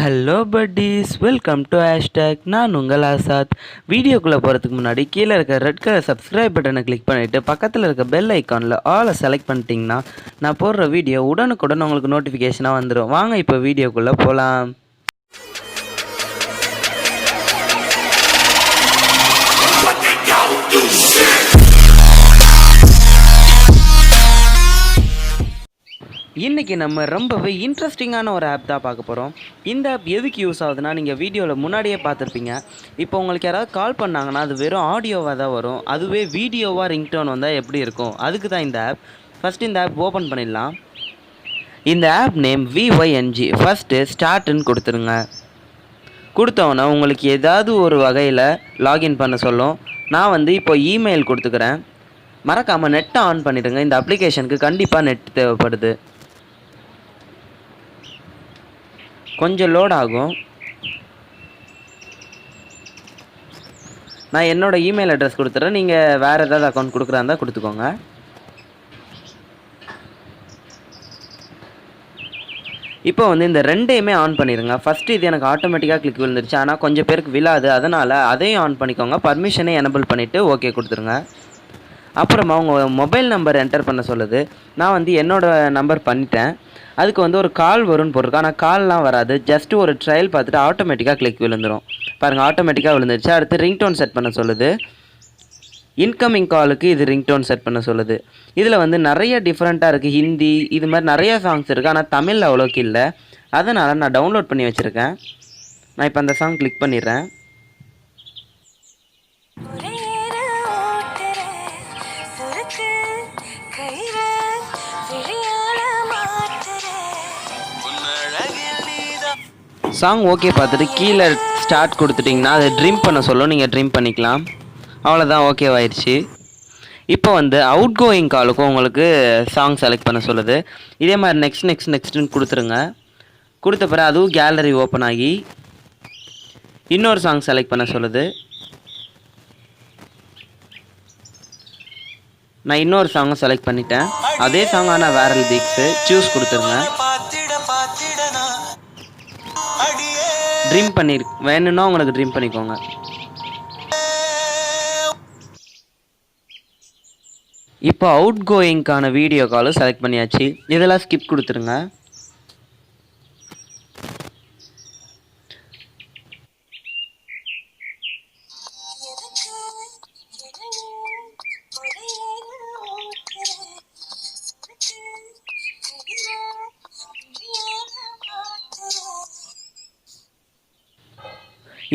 Hello buddies, welcome to hashtag. நான் உங்கள் ஆசாத். வீடியோக்குள்ளே போகிறதுக்கு முன்னாடி கீழே இருக்க ரெட் கலர் சப்ஸ்கிரைப் பட்டனை கிளிக் பண்ணிவிட்டு பக்கத்தில் இருக்க பெல் ஐக்கானில் ஆலை செலக்ட் பண்ணிட்டீங்கன்னா நான் போடுற வீடியோ உடனுக்குடன் உங்களுக்கு நோட்டிஃபிகேஷனாக வந்துடும். வாங்க இப்போ வீடியோக்குள்ளே போகலாம். இன்றைக்கி நம்ம ரொம்பவே இன்ட்ரெஸ்டிங்கான ஒரு ஆப் தான் பார்க்க போகிறோம். இந்த ஆப் எதுக்கு யூஸ் ஆகுதுன்னா, நீங்கள் வீடியோவில் முன்னாடியே பார்த்துருப்பீங்க. இப்போ உங்களுக்கு யாராவது கால் பண்ணாங்கன்னா அது வெறும் ஆடியோவாக தான் வரும். அதுவே வீடியோவாக ரிங்டோன் வந்தால் எப்படி இருக்கும், அதுக்கு தான் இந்த ஆப். ஃபஸ்ட்டு இந்த ஆப் ஓப்பன் பண்ணிடலாம். இந்த ஆப் நேம் vyng. ஃபஸ்ட்டு ஸ்டார்ட்டுன்னு கொடுத்துருங்க. கொடுத்தோன்னே உங்களுக்கு ஏதாவது ஒரு வகையில் லாகின் பண்ண சொல்லும். நான் இப்போ இமெயில் கொடுத்துக்கிறேன். மறக்காமல் நெட்டை ஆன் பண்ணிவிடுங்க. இந்த அப்ளிகேஷனுக்கு கண்டிப்பாக நெட் தேவைப்படுது. கொஞ்சம் லோட் ஆகும். நான் என்னோடய இமெயில் அட்ரஸ் கொடுத்துட்றேன். நீங்கள் வேறு ஏதாவது அக்கௌண்ட் கொடுக்குறா இருந்தால் கொடுத்துக்கோங்க. இப்போ இந்த ரெண்டையுமே ஆன் பண்ணிடுங்க. ஃபஸ்ட்டு இது எனக்கு ஆட்டோமேட்டிக்காக கிளிக் விழுந்துருச்சு, ஆனால் கொஞ்சம் பேருக்கு விழாது. அதனால் அதையும் ஆன் பண்ணிக்கோங்க. பர்மிஷனை எனபிள் பண்ணிவிட்டு ஓகே கொடுத்துருங்க. அப்புறமா உங்கள் மொபைல் நம்பர் என்டர் பண்ண சொல்லுது. நான் என்னோடய நம்பர் பண்ணிட்டேன். அதுக்கு ஒரு கால் வரும்னு போட்டிருக்கேன், ஆனால் கால்லாம் வராது. ஜஸ்ட்டு ஒரு ட்ரையல் பார்த்துட்டு ஆட்டோமேட்டிக்காக கிளிக் விழுந்துடும். பாருங்கள், ஆட்டோமேட்டிக்காக விழுந்துருச்சு. அடுத்து ரிங்டோன் செட் பண்ண சொல்லுது. இன்கமிங் காலுக்கு இது ரிங்டோன் செட் பண்ண சொல்லுது. இதில் நிறைய டிஃப்ரெண்ட்டாக இருக்குது. ஹிந்தி இது மாதிரி நிறைய சாங்ஸ் இருக்குது, ஆனால் தமிழில் அவ்வளோக்கு இல்லை. அதனால் நான் டவுன்லோட் பண்ணி வச்சுருக்கேன். நான் இப்போ அந்த சாங் கிளிக் பண்ணிடுறேன். சாங் ஓகே பார்த்துட்டு கீழே ஸ்டார்ட் கொடுத்துட்டிங்கன்னா அதை ட்ரீம் பண்ண சொல்லும். நீங்கள் ட்ரீம் பண்ணிக்கலாம். அவ்வளோதான், ஓகேவாயிடுச்சு. இப்போ அவுட் கோயிங் காலுக்கும் உங்களுக்கு சாங் செலக்ட் பண்ண சொல்லுது. இதே மாதிரி நெக்ஸ்ட்டுன்னு கொடுத்துருங்க. கொடுத்த பிறகு அதுவும் கேலரி ஓப்பன் ஆகி இன்னொரு சாங் செலக்ட் பண்ண சொல்லுது. நான் இன்னொரு சாங்கும் செலக்ட் பண்ணிட்டேன். அதே சாங் ஆனால் வேறு லிரிக்ஸு. சூஸ் கொடுத்துருங்க. ட்ரீம் வேணும்னா உங்களுக்கு ட்ரீம் பண்ணிக்கோங்க. இப்போ அவுட் கோயிங்கான வீடியோ காலும் செலக்ட் பண்ணியாச்சு. இதெல்லாம் ஸ்கிப் கொடுத்துருங்க.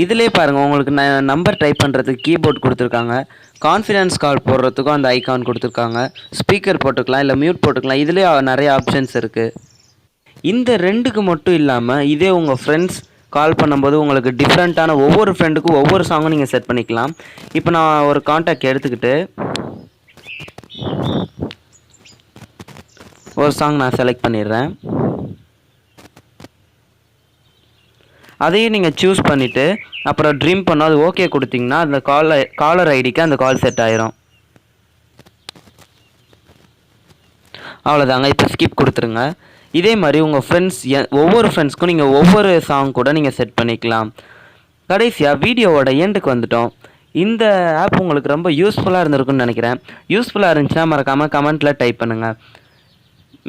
இதிலே பாருங்கள், உங்களுக்கு நம்பர் டைப் பண்ணுறதுக்கு கீபோர்ட் கொடுத்துருக்காங்க. கான்ஃபிடன்ஸ் கால் போடுறதுக்கும் அந்த ஐக்கான் கொடுத்துருக்காங்க. ஸ்பீக்கர் போட்டுக்கலாம், இல்லை மியூட் போட்டுக்கலாம். இதிலே நிறைய ஆப்ஷன்ஸ் இருக்குது. இந்த ரெண்டுக்கு மட்டும் இல்லாமல் இதே உங்கள் ஃப்ரெண்ட்ஸ் கால் பண்ணும்போது உங்களுக்கு டிஃப்ரெண்ட்டான ஒவ்வொரு ஃப்ரெண்டுக்கும் ஒவ்வொரு சாங்கும் நீங்கள் செட் பண்ணிக்கலாம். இப்போ நான் ஒரு கான்டாக்ட் எடுத்துக்கிட்டு ஒரு சாங் நான் செலக்ட் பண்ணிடுறேன். அதையும் நீங்கள் சூஸ் பண்ணிவிட்டு அப்புறம் ட்ரீம் பண்ணோம் அது ஓகே கொடுத்தீங்கன்னா அந்த காலர் ஐடிக்கு அந்த கால் செட் ஆயிரும். அவ்வளோதாங்க. இப்போ ஸ்கிப் கொடுத்துருங்க. இதே மாதிரி உங்கள் ஃப்ரெண்ட்ஸ் ஒவ்வொரு ஃப்ரெண்ட்ஸ்க்கும் நீங்கள் ஒவ்வொரு சாங் கூட நீங்கள் செட் பண்ணிக்கலாம். கடைசியாக வீடியோவோட எண்டுக்கு வந்துட்டோம். இந்த ஆப் உங்களுக்கு ரொம்ப யூஸ்ஃபுல்லாக இருந்திருக்குன்னு நினைக்கிறேன். யூஸ்ஃபுல்லாக இருந்துச்சுன்னா மறக்காமல் கமெண்ட்டில் டைப் பண்ணுங்கள்.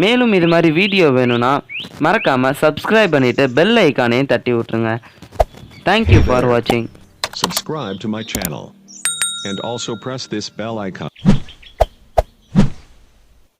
மேலும் இது மாதிரி வீடியோ வேணும்னா மறக்காமல் சப்ஸ்கிரைப் பண்ணிவிட்டு பெல் ஐக்கானையும் தட்டி விட்ருங்க. Thank you for watching. Subscribe to my channel and also press this bell icon.